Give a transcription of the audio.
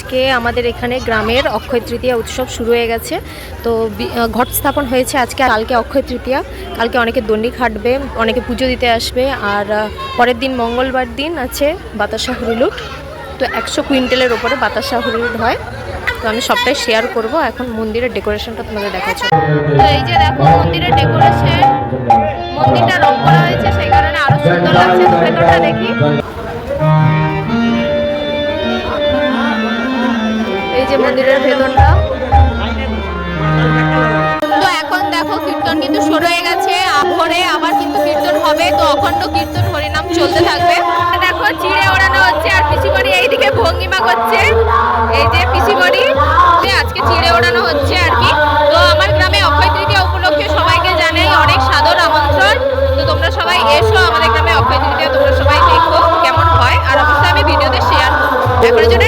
আজকে আমাদের এখানে গ্রামের অক্ষয় তৃতীয়া উৎসব শুরু হয়ে গেছে। তো ঘট স্থাপন হয়েছে আজকে। কালকে অক্ষয় তৃতীয়া, কালকে অনেকে দণ্ডি খাটবে, অনেকে পুজো দিতে আসবে। আর পরের দিন মঙ্গলবার দিন আছে বাতাসা হরিলুট। তো 100 কুইন্টালের ওপরে বাতাসা হরিলুট হয়। তো আমি সবটাই শেয়ার করব। এখন মন্দিরের ডেকোরেশনটা তোমাদের দেখাচ্ছি। তো এই যে দেখো মন্দিরের ডেকোরেশন, মন্দিরটা রং করা হয়েছে, সেই কারণে আরো সুন্দর লাগছে। তো ভেতরটা দেখি। এই যে মন্দিরের ভেতরটা। তো এখন দেখো কীর্তন কিন্তু শুরু হয়ে গেছে। ভোরে আবার কিন্তু কীর্তন হবে। তো অখণ্ড কীর্তন হরিনাম চলতে থাকবে। দেখো চিড়ে ওড়ানো হচ্ছে আর পিসিমণি এইদিকে ভঙ্গিমা করছে। এই যে পিসিমণি আজকে চিড়ে ওড়ানো হচ্ছে আর কি। তো আমার গ্রামে অক্ষয় তৃতীয়া উপলক্ষে সবাইকে জানাই অনেক সাদর আমন্ত্রণ। তো তোমরা সবাই এসো আমাদের গ্রামে অক্ষয় তৃতীয়া, তোমরা সবাই দেখো কেমন হয়। আর অবশ্যই আমি ভিডিওতে শেয়ার করবো। এখনের জন্য